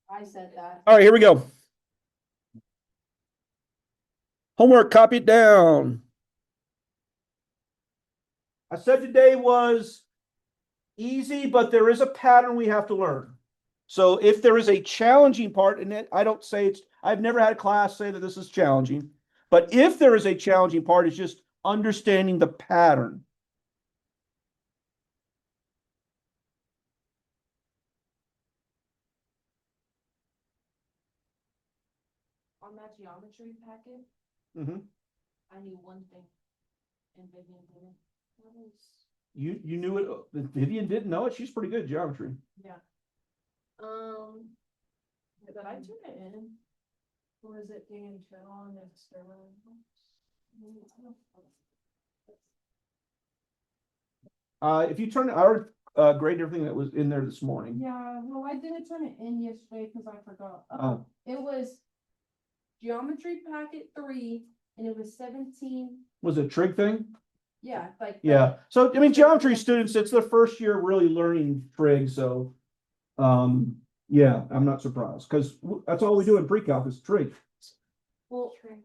I said that. All right, here we go. Homework, copy it down. I said today was easy, but there is a pattern we have to learn. So if there is a challenging part in it, I don't say it's, I've never had a class say that this is challenging. But if there is a challenging part, it's just understanding the pattern. On that geometry packet, Mhm. I knew one thing, and Vivian didn't. What was, You knew it. Vivian didn't know it. She's pretty good at geometry. yeah. But I turned it in. Or is it being turned on external? If you turn, I already graded everything that was in there this morning. Yeah, well, I didn't turn it in yesterday because I forgot. Oh. It was geometry packet 3, and it was 17. Was it a trig thing? Yeah, like. Yeah. So I mean, geometry students, it's their first year really learning trig. So, yeah, I'm not surprised because that's all we do in pre-calc is trig. Well, trig.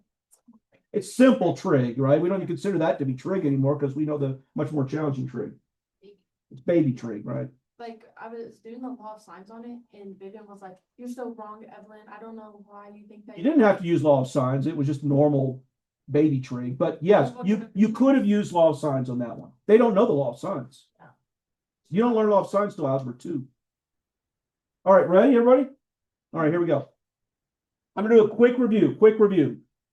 It's simple trig, right? We don't even consider that to be trig anymore because we know the much more challenging trig. It's baby trig, right? Like, I was doing the law of signs on it, and Vivian was like, "You're so wrong, Evelyn. I don't know why you think that." You didn't have to use law of signs. It was just normal baby trig. But yes, you could have used law of signs on that one. They don't know the law of signs. Yeah. You don't learn law of signs till algebra 2. All right, ready, everybody? All right, here we go. I'm gonna do a quick review.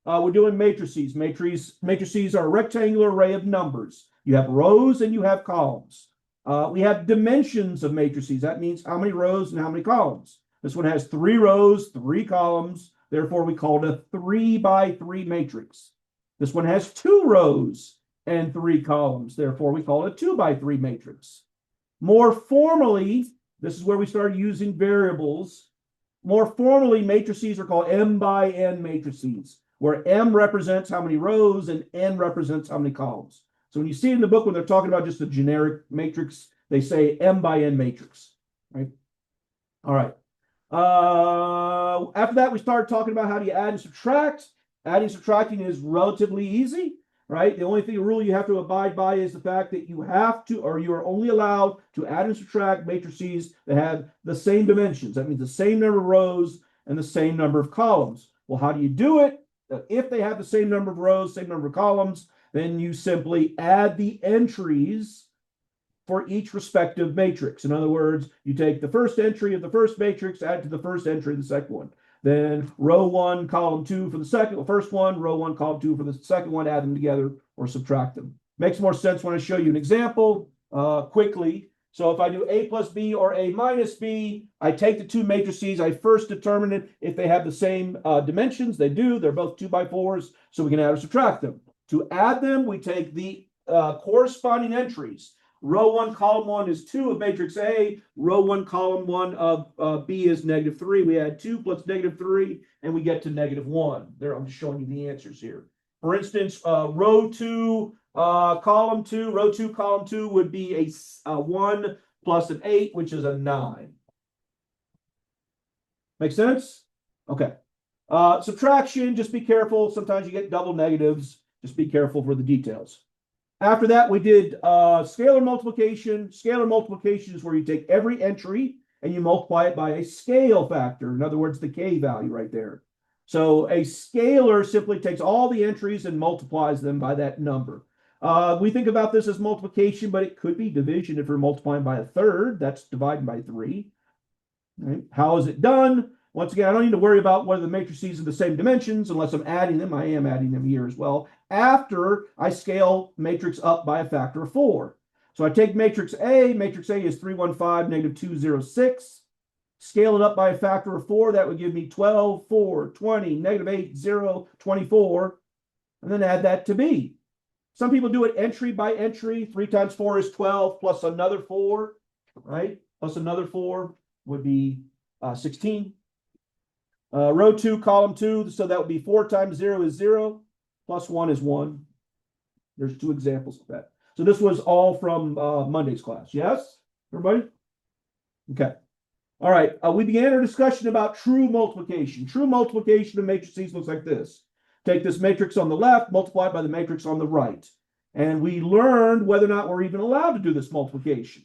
We're doing matrices. Matrices are a rectangular array of numbers. You have rows and you have columns. We have dimensions of matrices. That means how many rows and how many columns. This one has 3 rows, 3 columns. Therefore, we call it a 3 by 3 matrix. This one has 2 rows and 3 columns. Therefore, we call it a 2 by 3 matrix. More formally, this is where we start using variables. More formally, matrices are called m by n matrices, where m represents how many rows and n represents how many columns. So when you see it in the book, when they're talking about just a generic matrix, they say m by n matrix, right? All right. After that, we start talking about how do you add and subtract. Adding and subtracting is relatively easy, right? The only rule you have to abide by is the fact that you have to, or you are only allowed to add and subtract matrices that have the same dimensions. That means the same number of rows and the same number of columns. Well, how do you do it? If they have the same number of rows, same number of columns, then you simply add the entries for each respective matrix. In other words, you take the first entry of the first matrix, add to the first entry of the second one. Then row 1, column 2 for the first one, row 1, column 2 for the second one, add them together or subtract them. Makes more sense when I show you an example quickly. So if I do A plus B or A minus B, I take the 2 matrices. I first determine it if they have the same dimensions. They do. They're both 2 by 4s, so we can add or subtract them. To add them, we take the corresponding entries. Row 1, column 1 is 2 of matrix A. Row 1, column 1 of B is -3. We add 2 plus -3, and we get to -1. There, I'm just showing you the answers here. For instance, row 2, column 2, row 2, column 2 would be a 1 plus an 8, which is a 9. Make sense? Okay. Subtraction, just be careful. Sometimes you get double negatives. Just be careful for the details. After that, we did scalar multiplication. Scalar multiplication is where you take every entry and you multiply it by a scale factor. In other words, the K value right there. So a scalar simply takes all the entries and multiplies them by that number. We think about this as multiplication, but it could be division if we're multiplying by a third. That's dividing by 3. Right? How is it done? Once again, I don't need to worry about whether the matrices are the same dimensions unless I'm adding them. I am adding them here as well. After I scale matrix up by a factor of 4. So I take matrix A. Matrix A is 315, -206. Scale it up by a factor of 4. That would give me 12, 4, 20, -8, 0, 24. And then add that to B. Some people do it entry by entry. 3 times 4 is 12 plus another 4, right? Plus another 4 would be 16. Row 2, column 2, so that would be 4 times 0 is 0, plus 1 is 1. There's 2 examples of that. So this was all from Monday's class. Yes, everybody? Okay. All right. We began our discussion about true multiplication. True multiplication of matrices looks like this. Take this matrix on the left, multiply it by the matrix on the right. And we learned whether or not we're even allowed to do this multiplication.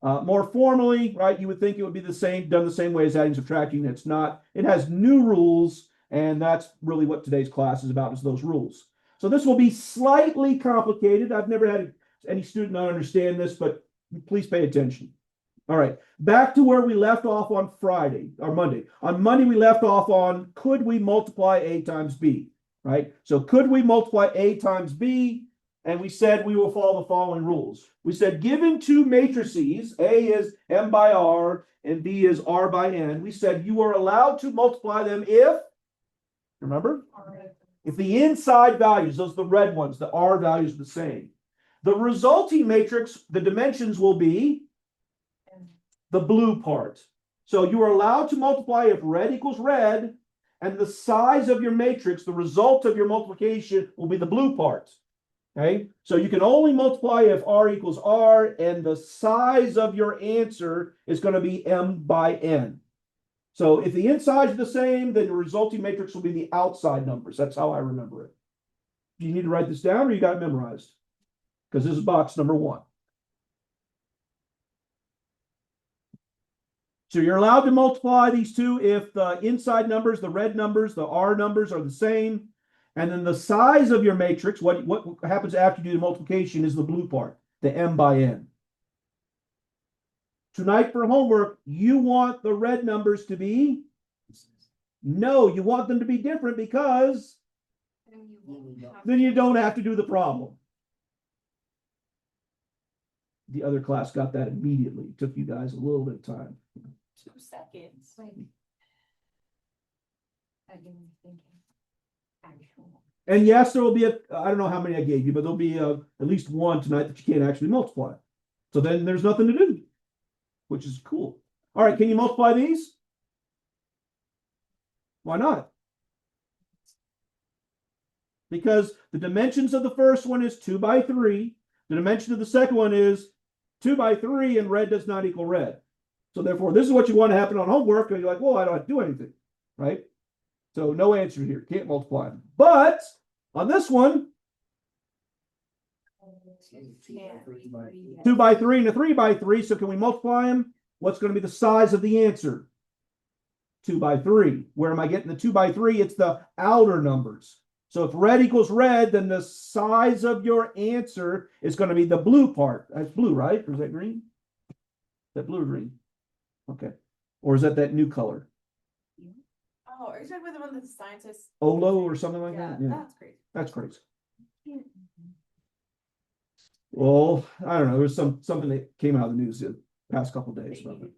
More formally, right, you would think it would be the same, done the same way as adding, subtracting. It's not. It has new rules, and that's really what today's class is about, is those rules. So this will be slightly complicated. I've never had any student not understand this, but please pay attention. All right, back to where we left off on Friday or Monday. On Monday, we left off on, could we multiply A times B, right? So could we multiply A times B? And we said we will follow the following rules. We said given two matrices, A is M by R and B is R by N, we said you are allowed to multiply them if, remember? If the inside values, those are the red ones, the R values are the same. The resulting matrix, the dimensions will be the blue part. So you are allowed to multiply if red equals red, and the size of your matrix, the result of your multiplication, will be the blue part. Okay, so you can only multiply if R equals R, and the size of your answer is going to be M by N. So if the insides are the same, then the resulting matrix will be the outside numbers. That's how I remember it. Do you need to write this down, or you got it memorized? Because this is box number 1. So you're allowed to multiply these two if the inside numbers, the red numbers, the R numbers are the same. And then the size of your matrix, what happens after you do the multiplication, is the blue part, the M by N. Tonight for homework, you want the red numbers to be? No, you want them to be different because then you don't have to do the problem. The other class got that immediately. It took you guys a little bit of time. 2 seconds. I've been thinking. And yes, there will be I don't know how many I gave you, but there'll be at least one tonight that you can't actually multiply. So then there's nothing to do, which is cool. All right, can you multiply these? Why not? Because the dimensions of the first one is 2 by 3. The dimension of the second one is 2 by 3, and red does not equal red. So therefore, this is what you want to happen on homework, and you're like, well, I don't have to do anything, right? So no answer here. Can't multiply them. But on this one, 2 by 3 and a 3 by 3. So can we multiply them? What's going to be the size of the answer? 2 by 3. Where am I getting the 2 by 3? It's the outer numbers. So if red equals red, then the size of your answer is going to be the blue part. That's blue, right? Or is that green? Is that blue or green? Okay. Or is that new color? Oh, are you talking about the one that the scientists? Olo or something like Yeah, that? Yeah, that's crazy. that's crazy. Well, I don't know. There's something that came out of the news the past couple of days about it.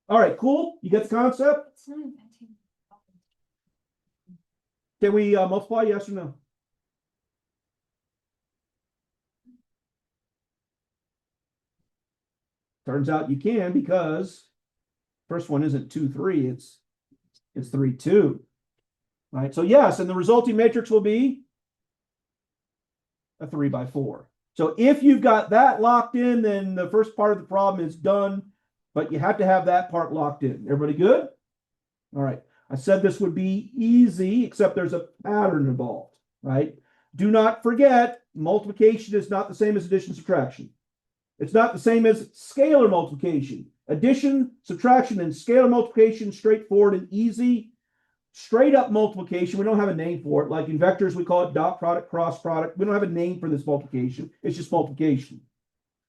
All right, cool. You get the concept? It's not inventing. Can we multiply? Yes or no? Turns out you can, because first one isn't 2, 3. It's 3, 2. Right. So yes, and the resulting matrix will be a 3 by 4. So if you've got that locked in, then the first part of the problem is done, but you have to have that part locked in. Everybody good? All right. I said this would be easy, except there's a pattern involved, right? Do not forget, multiplication is not the same as addition, subtraction. It's not the same as scalar multiplication. Addition, subtraction, and scalar multiplication, straightforward and easy. Straight up multiplication, we don't have a name for it. Like in vectors, we call it dot product, cross product. We don't have a name for this multiplication. It's just multiplication.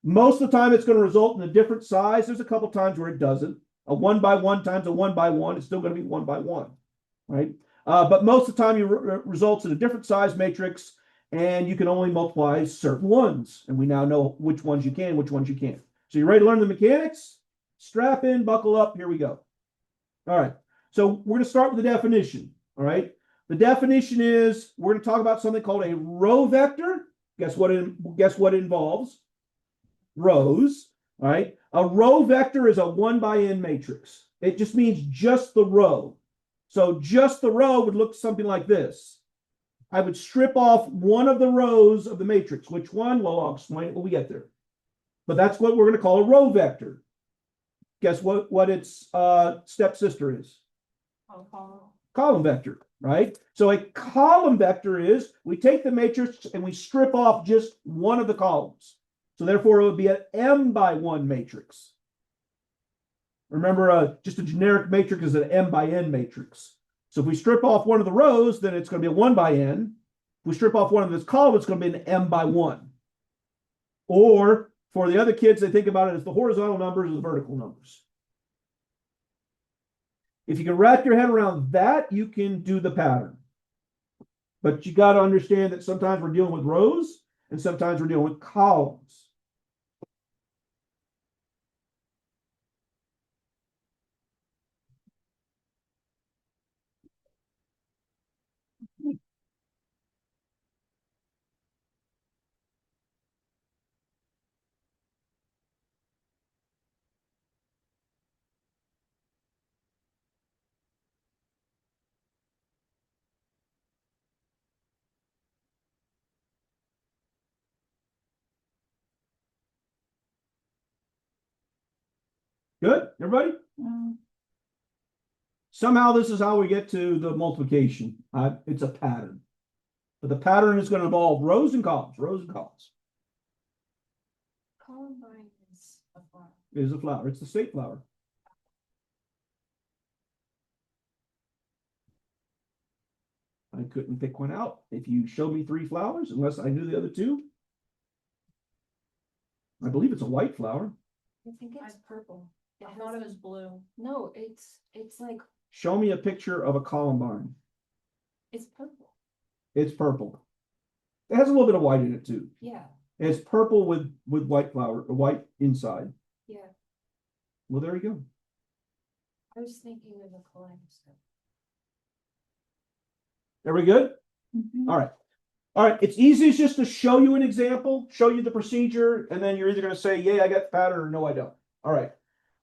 Most of the time, it's going to result in a different size. There's a couple times where it doesn't. A 1 by 1 times a 1 by 1 is still going to be 1 by 1, right? But most of the time, it results in a different size matrix, and you can only multiply certain ones. And we now know which ones you can, which ones you can't. So you ready to learn the mechanics? Strap in, buckle up. Here we go. All right. So we're going to start with the definition. All right. The definition is we're going to talk about something called a row vector. Guess what it involves? Rows. All right. A row vector is a 1 by n matrix. It just means just the row. So just the row would look something like this. I would strip off one of the rows of the matrix. Which one? Well, I'll explain it when we get there. But that's what we're going to call a row vector. guess what its stepsister is? Oh, Column vector, right? So a column vector is, we take the matrix and we strip off just one of the columns. So therefore it would be an M by 1 matrix. Remember, just a generic matrix is an M by N matrix. So if we strip off one of the rows, then it's going to be a 1 by N. If we strip off one of this column, it's going to be an M by 1. Or for the other kids, they think about it as the horizontal numbers or the vertical numbers. If you can wrap your head around that, you can do the pattern. But you got to understand that sometimes we're dealing with rows and sometimes we're dealing with columns. Good, everybody? Somehow this is how we get to the multiplication. It's a pattern. But the pattern is going to involve rows and columns, rows and columns. Columbine is a flower. It is a flower. It's the state flower. I couldn't pick one out. If you showed me 3 flowers, unless I knew the other 2. I believe it's a white flower. I think it's purple. I thought it was blue. No, it's like Show me a picture of a columbine. it's purple. It's purple. It has a little bit of white in it too. Yeah, It's purple with white flower, white inside. yeah. Well, there you go. I was thinking of a kaleidoscope. Are we good? All right. All right. It's easiest just to show you an example, show you the procedure, and then you're either going to say, yeah, I got the pattern, or no, I don't. All right.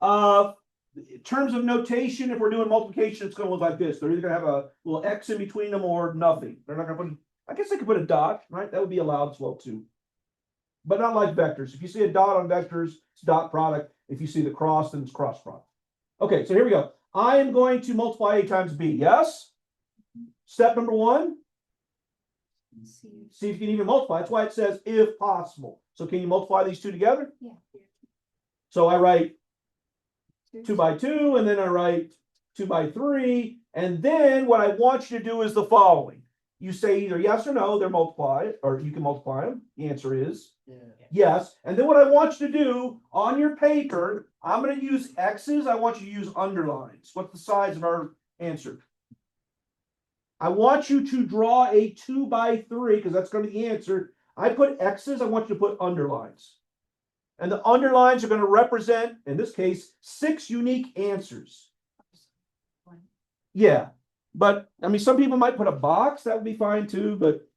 In terms of notation, if we're doing multiplication, it's going to look like this. They're either going to have a little X in between them or nothing. They're not going to put, I guess they could put a dot, right? That would be allowed as well too. But not like vectors. If you see a dot on vectors, it's dot product. If you see the cross, then it's cross product. Okay, so here we go. I am going to multiply A times B. Yes? Step number 1. See if you can even multiply. That's why it says if possible. So can you multiply these 2 together? Yeah. So I write 2 by 2, and then I write 2 by 3. And then what I want you to do is the following. You say either yes or no, they're multiplied, or you can multiply them. The answer is yes. And then what I want you to do on your paper, I'm going to use X's. I want you to use underlines. What's the size of our answer? I want you to draw a 2 by 3 because that's going to be the answer. I put X's. I want you to put underlines. And the underlines are going to represent, in this case, 6 unique answers. Yeah. But, I mean, some people might put a box. That would be fine too. But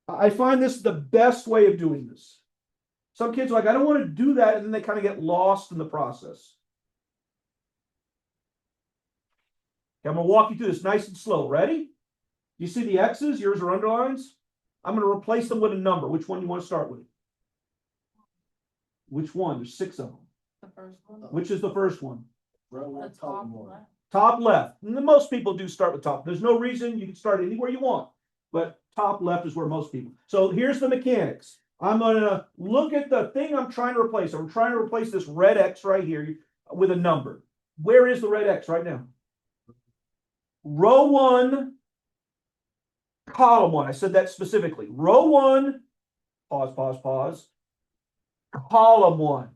I find this the best way of doing this. Some kids are like, I don't want to do that. And then they kind of get lost in the process. Okay, I'm going to walk you through this nice and slow. Ready? You see the X's? Yours are underlines. I'm going to replace them with a number. Which one do you want to start with? Which one? There's 6 of them. The first one. Which is the first one? The top left. Top left. And most people do start with top. There's no reason. You can start anywhere you want. But top left is where most people. So here's the mechanics. I'm going to look at the thing I'm trying to replace. I'm trying to replace this red X right here with a number. Where is the red X right now? Row 1, column 1. I said that specifically. Row 1, pause, pause, pause. Column 1.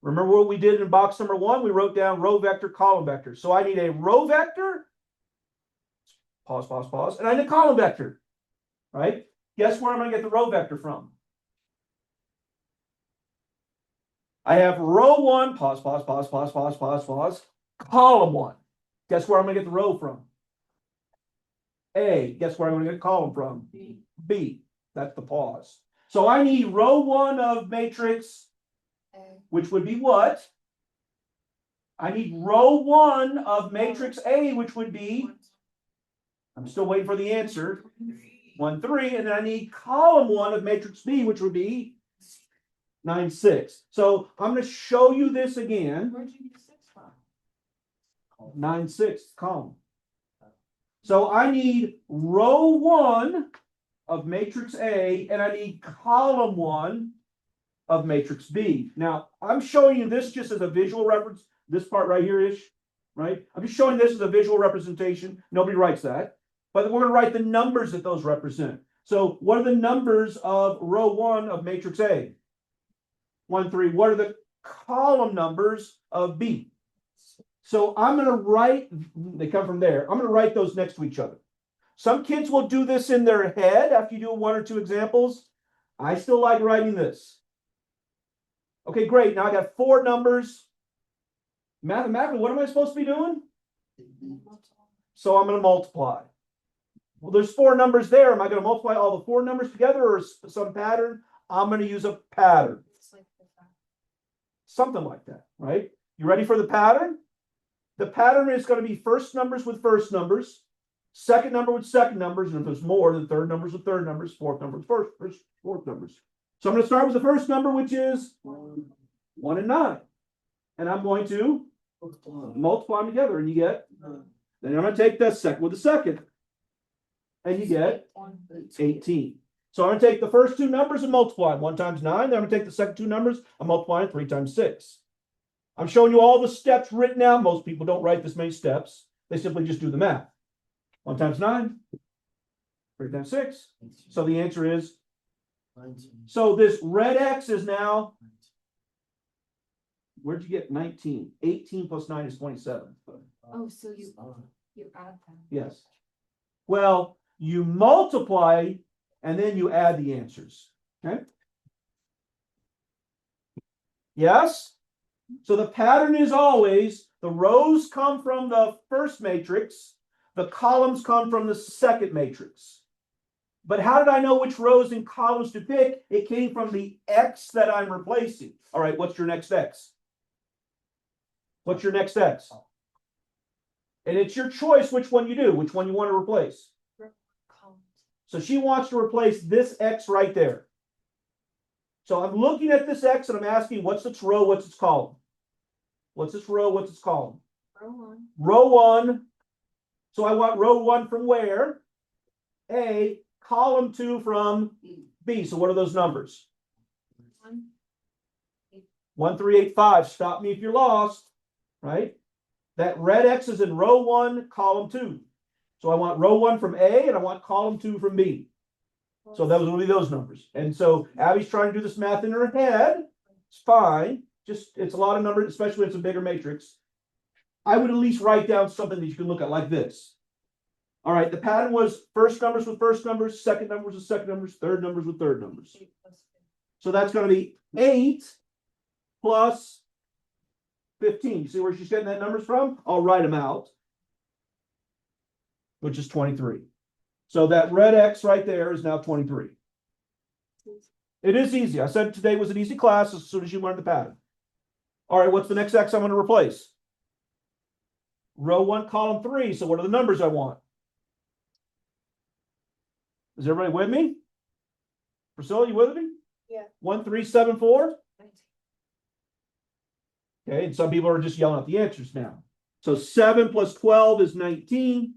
Remember what we did in box number 1? We wrote down row vector, column vector. So I need a row vector. Pause, pause, pause. And I need a column vector. Right? Guess where I'm going to get the row vector from? I have row 1, pause, pause, pause, pause, pause, pause, pause. Column 1. Guess where I'm going to get the row from? A. Guess where I'm going to get the column from? B. B. That's the pause. So I need row 1 of matrix, which would be what? I need row 1 of matrix A, which would be, I'm still waiting for the answer, 1, 3, and then I need column 1 of matrix B, which would be 9, 6. So I'm going to show you this again. Where'd you get 6 from? 9, 6 column. So I need row 1 of matrix A and I need column 1 of matrix B. Now I'm showing you this just as a visual reference. This part right here ish, right? I'm just showing this as a visual representation. Nobody writes that, but we're going to write the numbers that those represent. So what are the numbers of row 1 of matrix A? 1, 3. What are the column numbers of B? So I'm going to write, they come from there. I'm going to write those next to each other. Some kids will do this in their head after you do 1 or 2 examples. I still like writing this. Okay, great. Now I got 4 numbers. Mathematically, what am I supposed to be doing? So I'm going to multiply. Well, there's 4 numbers there. Am I going to multiply all the 4 numbers together or some pattern? I'm going to use a pattern. Something like that, right? You ready for the pattern? The pattern is going to be first numbers with first numbers, second number with second numbers, and if there's more, then third numbers with third numbers, fourth number with fourth numbers. So I'm going to start with the first number, which is 1 and 9. And I'm going to multiply them together, and you get, then I'm going to take the second with the second, and you get 18. So I'm going to take the first 2 numbers and multiply them. 1 times 9. Then I'm going to take the second 2 numbers and multiply them 3 times 6. I'm showing you all the steps written out. Most people don't write this many steps. They simply just do the math. 1 times 9, 3 times 6. So the answer is, so this red X is now, where'd you get 19? 18 plus 9 is 27. Oh, so you add them. Yes. Well, you multiply and then you add the answers. Okay. Yes. So the pattern is always the rows come from the first matrix, the columns come from the second matrix. But how did I know which rows and columns to pick? It came from the X that I'm replacing. All right, what's your next X? What's your next X? And it's your choice which one you do, which one you want to replace. So she wants to replace this X right there. So I'm looking at this X and I'm asking, what's its row, what's its column? What's its row, what's its column? Row 1. Row 1. So I want row 1 from where? A. Column 2 from B. So what are those numbers? 1, 3, 8, 5. Stop me if you're lost, right? That red X is in row 1, column 2. So I want row 1 from A and I want column 2 from B. So those will be those numbers. And so Abby's trying to do this math in her head. It's fine. Just, it's a lot of numbers, especially when it's a bigger matrix. I would at least write down something that you can look at like this. All right, the pattern was first numbers with first numbers, second numbers with second numbers, third numbers with third numbers. So that's going to be 8 plus 15. You see where she's getting that numbers from? I'll write them out, which is 23. So that red X right there is now 23. It is easy. I said today was an easy class as soon as you learn the pattern. All right, what's the next X I'm going to replace? Row 1, column 3. So what are the numbers I want? Is everybody with me? Priscilla, you with me? Yeah. 1, 3, 7, 4. Okay, and some people are just yelling out the answers now. So 7 plus 12 is 19.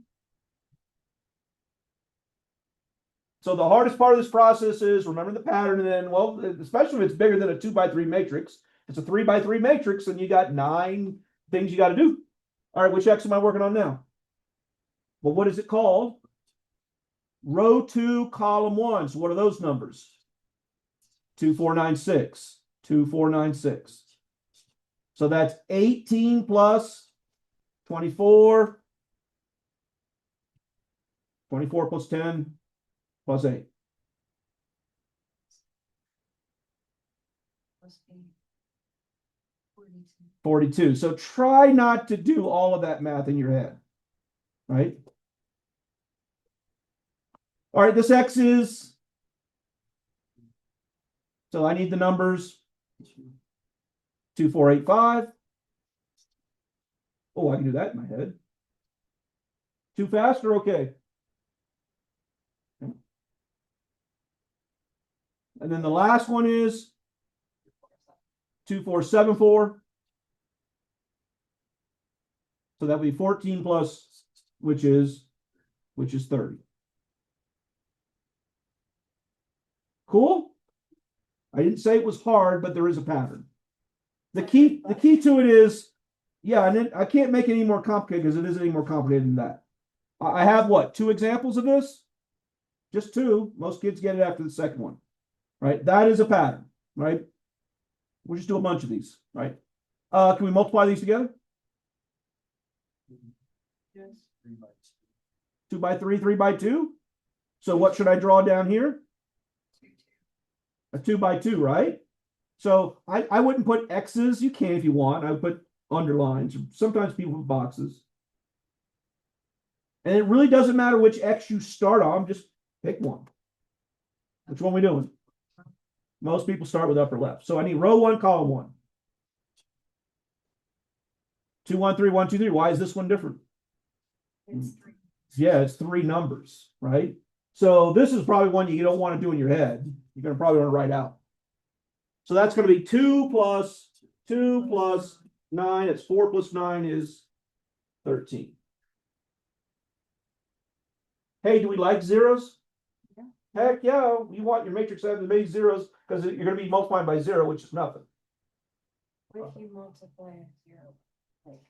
So the hardest part of this process is remember the pattern, and then, well, especially if it's bigger than a 2 by 3 matrix. It's a 3 by 3 matrix, and you got 9 things you got to do. All right, which X am I working on now? Well, what is it called? Row 2, column 1. So what are those numbers? 2, 4, 9, 6. 2, 4, 9, 6. So that's 18 plus 24. 24 plus 10 plus 8. 42. So try not to do all of that math in your head, right? All right, this X is, so I need the numbers 2, 4, 8, 5. Oh, I can do that in my head. Too fast or okay? And then the last one is 2474. So that would be 14 plus, which is 30. Cool? I didn't say it was hard, but there is a pattern. The key to it is, yeah, and then I can't make it any more complicated because it isn't any more complicated than that. I have what, 2 examples of this? Just 2. Most kids get it after the second one, right? That is a pattern, right? We'll just do a bunch of these, right? Can we multiply these together? Yes. 2 by 3, 3 by 2. So what should I draw down here? A 2 by 2, right? So I wouldn't put X's. You can if you want. I would put underlines. Sometimes people put boxes. And it really doesn't matter which X you start on. Just pick one. Which one are we doing? Most people start with upper left. So I need row 1, column 1. 2, 1, 3, 1, 2, 3. Why is this one different? It's 3. Yeah, it's 3 numbers, right? So this is probably one you don't want to do in your head. You're going to probably want to write out. So that's going to be 2 plus 2 plus 9. It's 4 plus 9 is 13. Hey, do we like zeros? Yeah. Heck yeah. You want your matrix to have as many zeros because you're going to be multiplying by 0, which is nothing. What if you multiply a 0? Like.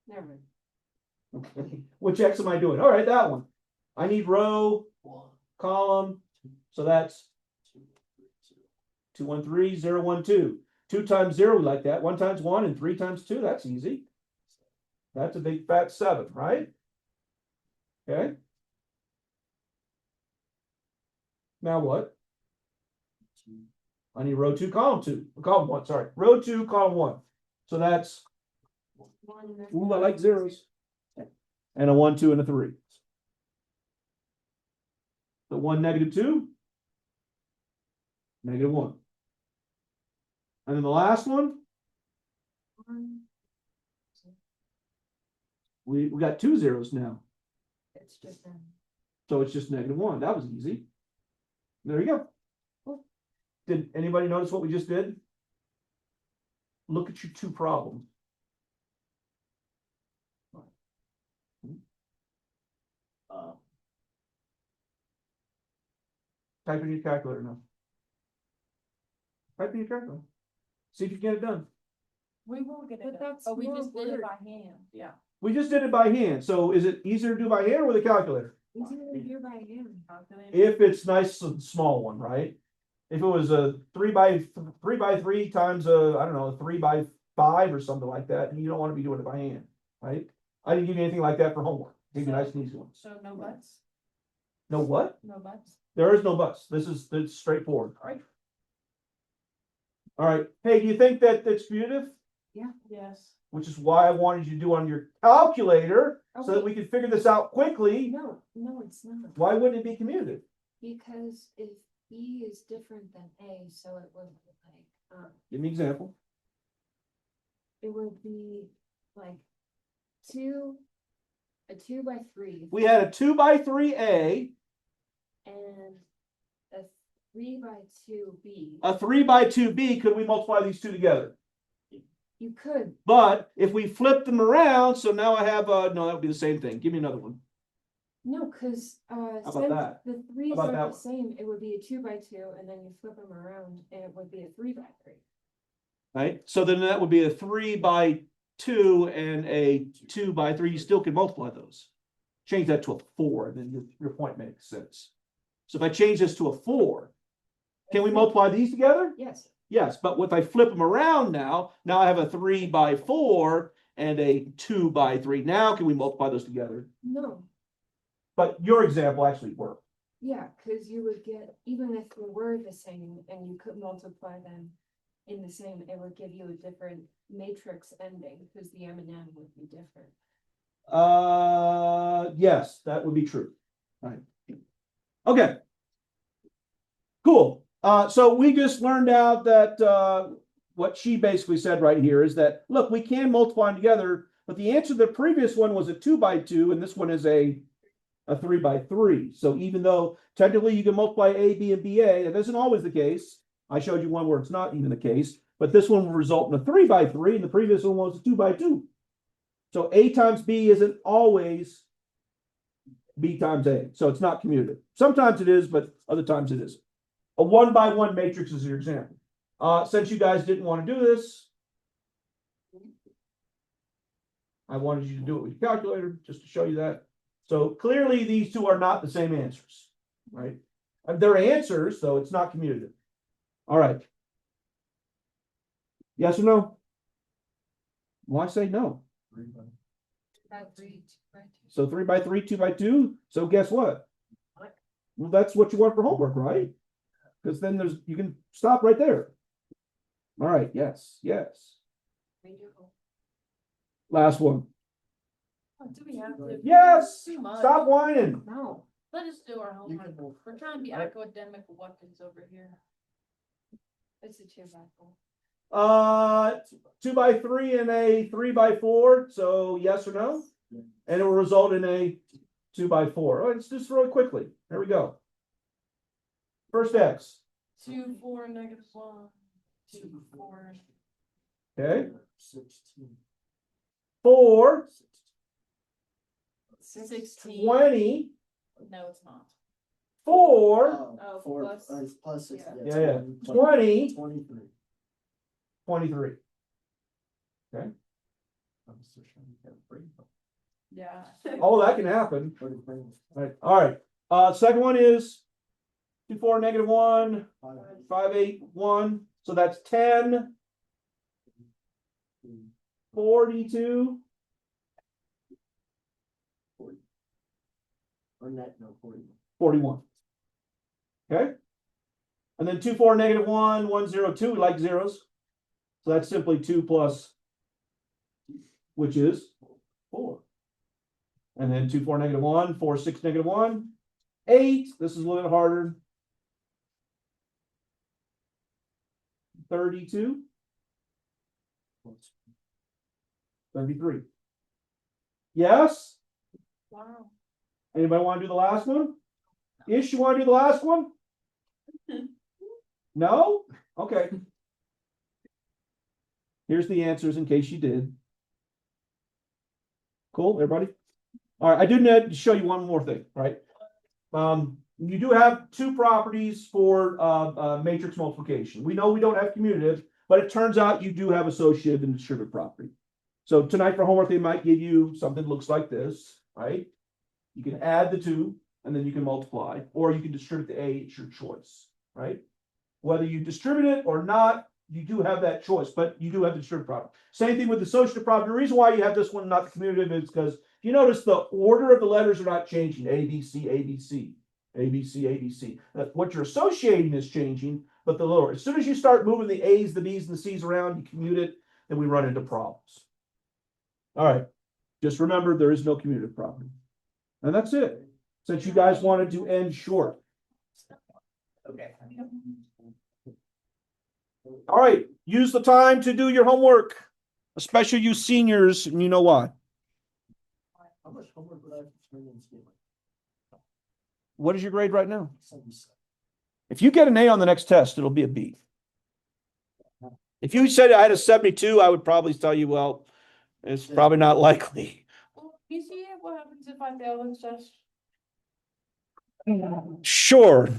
Never mind. Which X am I doing? All right, that one. I need row, column. So that's 2, 1, 3, 0, 1, 2. 2 times 0, we like that. 1 times 1 and 3 times 2. That's easy. That's a big fat 7, right? Okay. Now what? I need row 2, column 2. Column 1, sorry. Row 2, column 1. So that's, ooh, I like zeros. And a 1, 2, and a 3. The 1, negative 2. Negative 1. And then the last one, we got 2 zeros now. It's just them. So it's just negative 1. That was easy. There you go. Did anybody notice what we just did? Look at your 2 problems. Type in your calculator now. Type in your calculator. See if you can get it done. We will get But it done, that's but we more just did it work. by hand, yeah. We just did it by hand. So is it easier to do by hand or with a calculator? Easier to do by hand. If it's nice and small one, right? If it was a 3 by 3 times a, I don't know, 3 by 5 or something like that, you don't want to be doing it by hand, right? I didn't give you anything like that for homework. Give you a nice and easy one. So no buts, No what? no buts, There is no buts. It's straightforward. all right? All right. Hey, do you think that that's commutative? Yes. Which is why I wanted you to do on your calculator so that we could figure this out quickly. No, it's not. Why wouldn't it be commutative? Because if B is different than A, so it would be like, Give me an example. it would be like a 2 by 3 We had a 2 by 3A, and a 3 by 2B. a 3 by 2B. Could we multiply these two together? You could, But if we flip them around, so now I have no, that would be the same thing. Give me another one. no, because about since that? the threes How about are that the one? same, it would be a 2 by 2, and then you flip them around, and it would be a 3 by 3. Right? So then that would be a 3 by 2 and a 2 by 3. You still can multiply those. Change that to a 4, and then your point makes sense. So if I change this to a 4, can we multiply these together? Yes. Yes, but if I flip them around now I have a 3 by 4 and a 2 by 3. Now can we multiply those together? No. But your example actually worked. Yeah, because you would get, even if they were the same and you could multiply them in the same, it would give you a different matrix ending because the M&M would be different. Yes, that would be true. Right. Okay. Cool. So we just learned out that what she basically said right here is that, look, we can multiply them together, but the answer to the previous one was a 2 by 2, and this one is a 3 by 3. So even though Technically, you can multiply A, B, and BA. That isn't always the case. I showed you one where it's not even the case, but this one will result in a 3 by 3, and the previous one was a 2 by 2. So A times B isn't always B times A. So it's not commutative. Sometimes it is, but other times it isn't. A 1 by 1 matrix is your example. Since you guys didn't want to do this, I wanted you to do it with your calculator just to show you that. So clearly these two are not the same answers, right? They're answers, so it's not commutative. All right. Yes or no? Why say no? So 3 by 3, 2 by 2. So guess what? Well, that's what you want for homework, right? Because then you can stop right there. All right, yes. Last one. Oh, do we have to? Yes. Too much. Stop whining. No. Let us do our homework. We're trying to be academic weapons over here. It's a 2 by 4. 2 by 3 and a 3 by 4. So yes or no? And it will result in a 2 by 4. All right, let's just really quickly. There we go. First X. 2, 4, negative 1, 2, 4. Okay. 4, 16. 20, No, it's not. 4, Oh, Four, plus- plus six. yeah. Yeah, 20, 23. 23. Yeah. Oh, that can happen. All right. Second one is 2, 4, negative 1, 5, 8, 1. So that's 10, 42, Or net, no, 40. 41. Okay. And then 2, 4, negative 1, 1, 0, 2. We like zeros. So that's simply 2 plus, which is 4. And then 2, 4, negative 1, 4, 6, negative 1, 8. This is a little bit harder. 32, 33. Yes? Wow. Anybody want to do the last one? Ish, you want to do the last one? No? Okay. Here's the answers in case you did. Cool, everybody? All right, I do need to show you one more thing, right? You do have two properties for matrix multiplication. We know we don't have commutative, but it turns out you do have associative and distributive property. So tonight for homework, they might give you something that looks like this, right? You can add the two and then you can multiply, or you can distribute the A, it's your choice, right? Whether you distribute it or not, you do have that choice, but you do have the distributive property. Same thing with the associative property. The reason why you have this one, not the commutative, is because you notice the order of the letters are not changing. A, B, C, A, B, C, A, B, C, A, B, C. What you're associating is changing, but the lower. As soon as you start moving the A's, the B's, and the C's around, you commute it, then we run into problems. All right. Just remember there is no commutative property. And that's it. Since you guys wanted to end short. Okay. All right. Use the time to do your homework, especially you seniors, and you know why. How much homework would I have to turn in school? What is your grade right now? 77. If you get an A on the next test, it'll be a B. If you said I had a 72, I would probably tell you, well, it's probably not likely. Well, you see what happens if I fail this test? Sure.